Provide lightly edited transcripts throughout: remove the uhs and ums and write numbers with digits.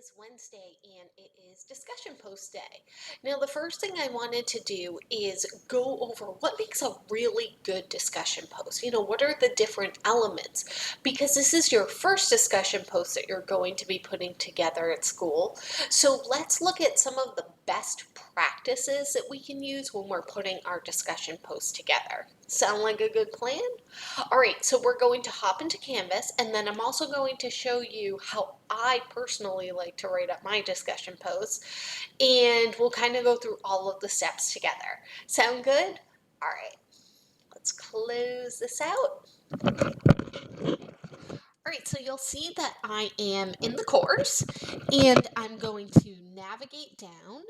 is Wednesday and it is discussion post day. Now, the first thing I wanted to do is go over what makes a really good discussion post. What are the different elements? Because this is your first discussion post that you're going to be putting together at school. So let's look at some of the best practices that we can use when we're putting our discussion post together. Sound like a good plan? All right, so we're going to hop into Canvas, and then I'm also going to show you how I personally like to write up my discussion posts, and we'll kind of go through all of the steps together. Sound good? All right, let's close this out. All right, so you'll see that I am in the course, and I'm going to navigate down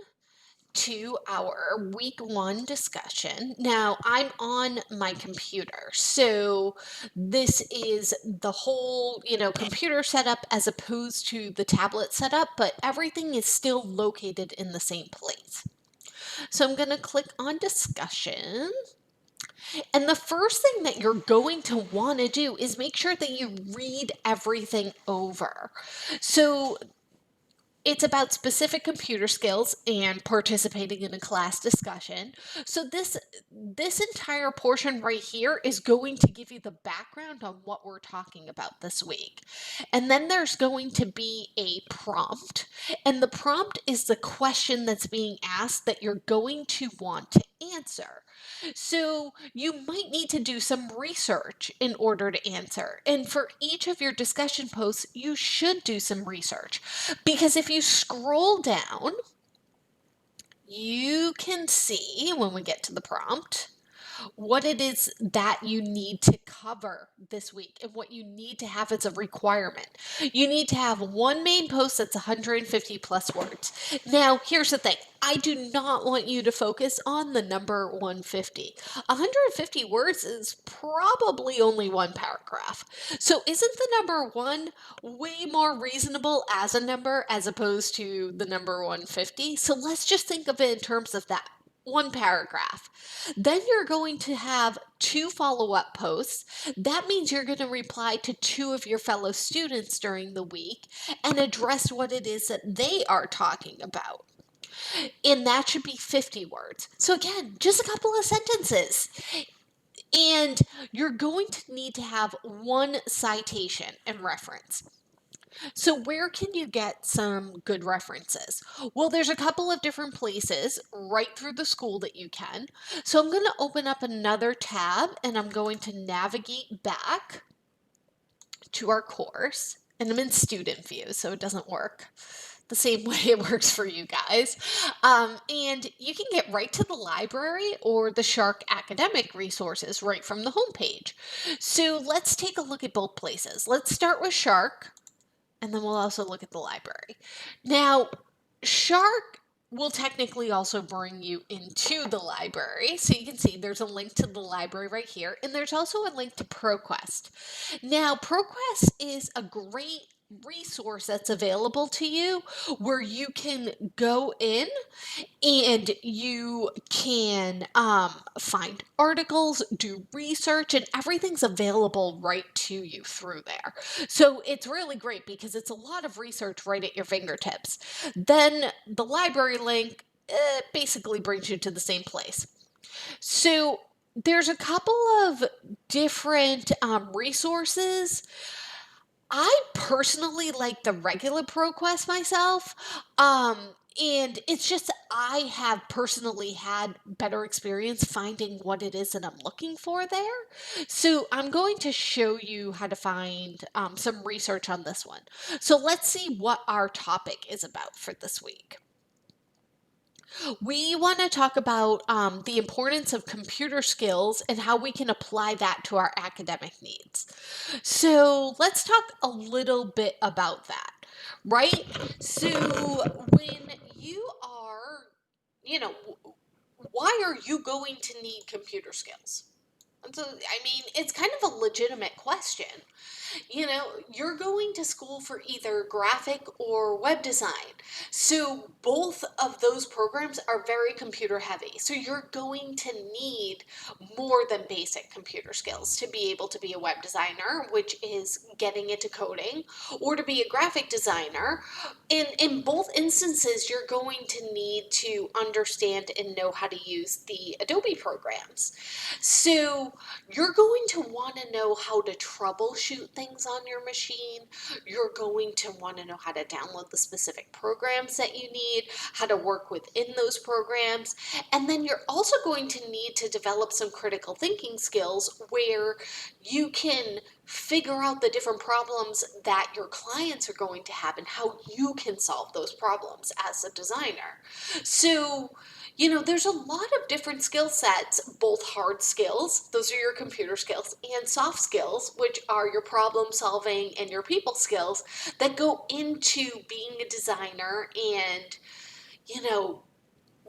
to our week 1 discussion. Now, I'm on my computer, so this is the whole, computer setup as opposed to the tablet setup, but everything is still located in the same place. So I'm going to click on discussion. And the first thing that you're going to want to do is make sure that you read everything over. So it's about specific computer skills and participating in a class discussion. So this entire portion right here is going to give you the background on what we're talking about this week. And then there's going to be a prompt, and the prompt is the question that's being asked that you're going to want to answer. So you might need to do some research in order to answer. And for each of your discussion posts, you should do some research, because if you scroll down, you can see when we get to the prompt what it is that you need to cover this week and what you need to have as a requirement. You need to have one main post that's 150 plus words. Now, here's the thing. I do not want you to focus on the number 150. 150 words is probably only one paragraph. So isn't the number 1 way more reasonable as a number as opposed to the number 150? So let's just think of it in terms of that. One paragraph. Then you're going to have 2 follow-up posts. That means you're going to reply to 2 of your fellow students during the week and address what it is that they are talking about. And that should be 50 words. So again, just a couple of sentences. And you're going to need to have 1 citation and reference. So where can you get some good references? Well, there's a couple of different places right through the school that you can. So I'm going to open up another tab and I'm going to navigate back to our course. And I'm in student view, so it doesn't work the same way it works for you guys. And you can get right to the library or the Shark academic resources right from the homepage. So let's take a look at both places. Let's start with Shark. And then we'll also look at the library. Now, Shark will technically also bring you into the library. So you can see there's a link to the library right here. And there's also a link to ProQuest. Now, ProQuest is a great resource that's available to you where you can go in and you can find articles, do research, and everything's available right to you through there. So it's really great because it's a lot of research right at your fingertips. Then the library link basically brings you to the same place. So there's a couple of different resources. I personally like the regular ProQuest myself. And it's just I have personally had better experience finding what it is that I'm looking for there. So I'm going to show you how to find some research on this one. So let's see what our topic is about for this week. We want to talk about the importance of computer skills and how we can apply that to our academic needs. So let's talk a little bit about that, right? So when you are, why are you going to need computer skills? So, I mean, it's kind of a legitimate question. You know, you're going to school for either graphic or web design. So both of those programs are very computer heavy. So you're going to need more than basic computer skills to be able to be a web designer, which is getting into coding, or to be a graphic designer. In both instances, you're going to need to understand and know how to use the Adobe programs. So you're going to want to know how to troubleshoot things on your machine. You're going to want to know how to download the specific programs that you need, how to work within those programs. And then you're also going to need to develop some critical thinking skills where you can figure out the different problems that your clients are going to have and how you can solve those problems as a designer. So, you know, there's a lot of different skill sets, both hard skills, those are your computer skills, and soft skills, which are your problem solving and your people skills, that go into being a designer and, you know,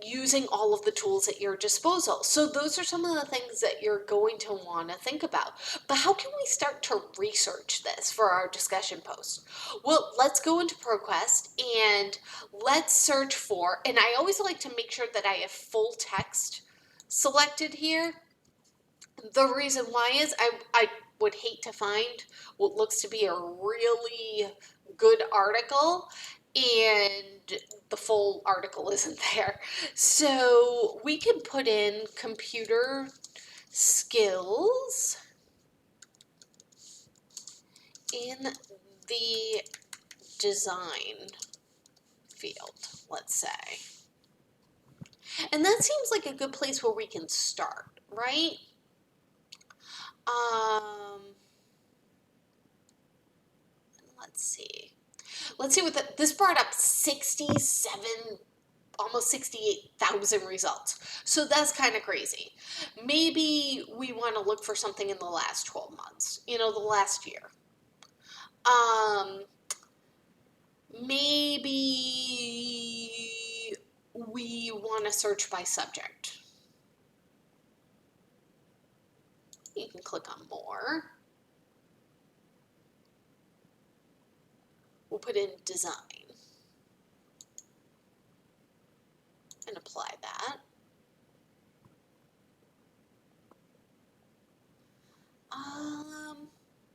using all of the tools at your disposal. So those are some of the things that you're going to want to think about. But how can we start to research this for our discussion post? Well, let's go into ProQuest and let's search for, and I always like to make sure that I have full text selected here. The reason why is I would hate to find what looks to be a really good article and the full article isn't there. So we can put in computer skills in the design field, let's say. And that seems like a good place where we can start, right? Let's see. Let's see what this brought up 67, almost 68,000 results. So that's kind of crazy. Maybe we want to look for something in the last 12 months, you know, the last year. Maybe we want to search by subject. You can click on more. We'll put in design and apply that.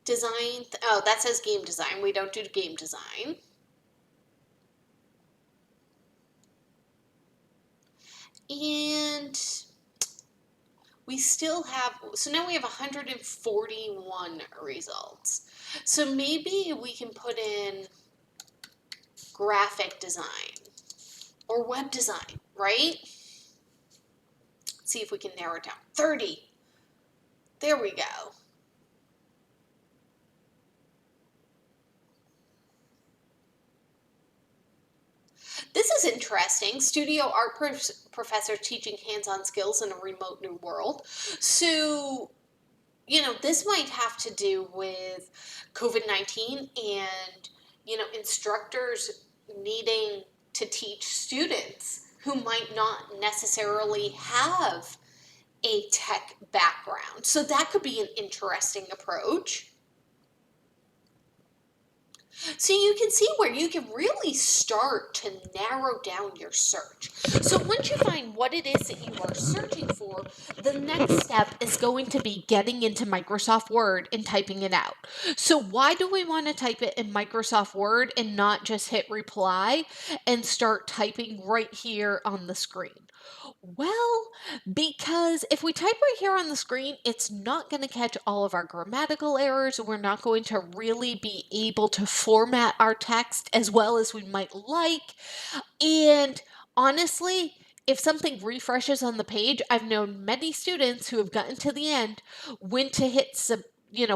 Design, oh, that says game design. We don't do game design. And we still have, so now we have 141 results. So maybe we can put in graphic design or web design, right? See if we can narrow it down. 30. There we go. This is interesting. Studio art professor teaching hands-on skills in a remote new world. So, you know, this might have to do with COVID-19 and, you know, instructors needing to teach students who might not necessarily have a tech background. So that could be an interesting approach. So you can see where you can really start to narrow down your search. So once you find what it is that you are searching for, the next step is going to be getting into Microsoft Word and typing it out. So why do we want to type it in Microsoft Word and not just hit reply and start typing right here on the screen? Well, because if we type right here on the screen, it's not going to catch all of our grammatical errors. We're not going to really be able to format our text as well as we might like. And honestly, if something refreshes on the page, I've known many students who have gotten to the end, went to hit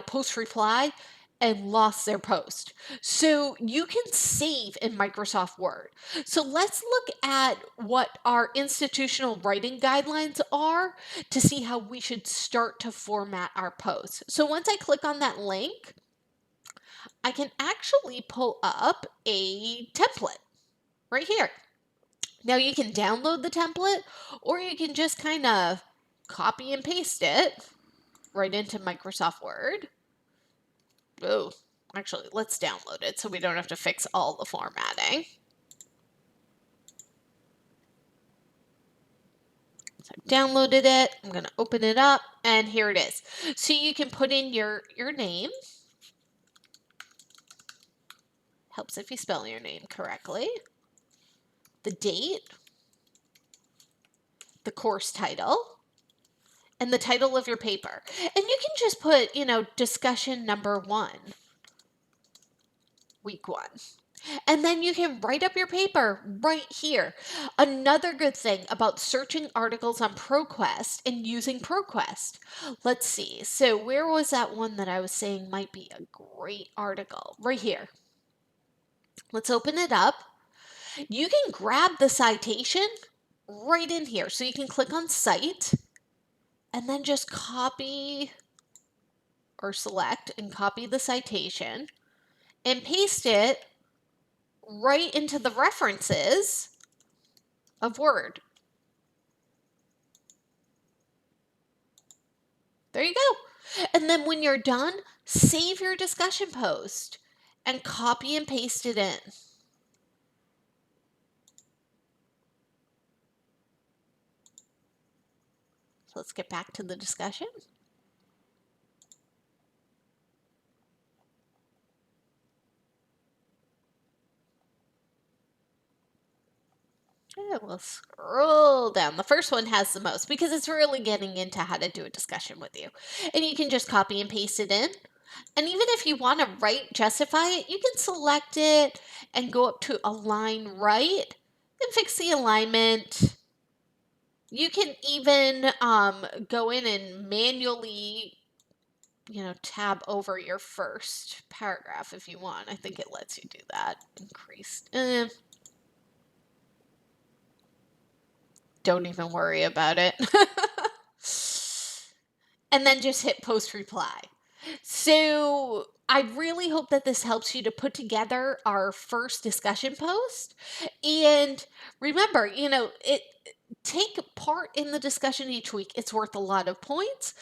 post reply and lost their post. So you can save in Microsoft Word. So let's look at what our institutional writing guidelines are to see how we should start to format our posts. So once I click on that link, I can actually pull up a template right here. Now you can download the template or you can just kind of copy and paste it. right into Microsoft Word. Oh, actually, let's download it so we don't have to fix all the formatting. So I've downloaded it. I'm going to open it up, and here it is. So you can put in your name. Helps if you spell your name correctly. The date, the course title, and the title of your paper. And you can just put, discussion number 1, week 1. And then you can write up your paper right here. Another good thing about searching articles on ProQuest and using ProQuest. Let's see. So where was that one that I was saying might be a great article? Right here. Let's open it up. You can grab the citation right in here. So you can click on Cite and then just copy or select and copy the citation and paste it right into the references of Word. There you go. And then when you're done, save your discussion post and copy and paste it in. So let's get back to the discussion. Yeah, we'll scroll down. The first one has the most because it's really getting into how to do a discussion with you. And you can just copy and paste it in. And even if you want to justify it, you can select it and go up to align right and fix the alignment. You can even go in and manually, tab over your first paragraph if you want. I think it lets you do that. Increased. Don't even worry about it. And then just hit post reply. So I really hope that this helps you to put together our first discussion post. And remember, take part in the discussion each week. It's worth a lot of points.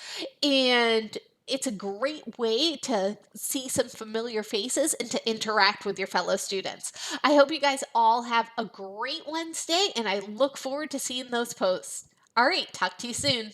And it's a great way to see some familiar faces and to interact with your fellow students. I hope you guys all have a great Wednesday, and I look forward to seeing those posts. All right, talk to you soon.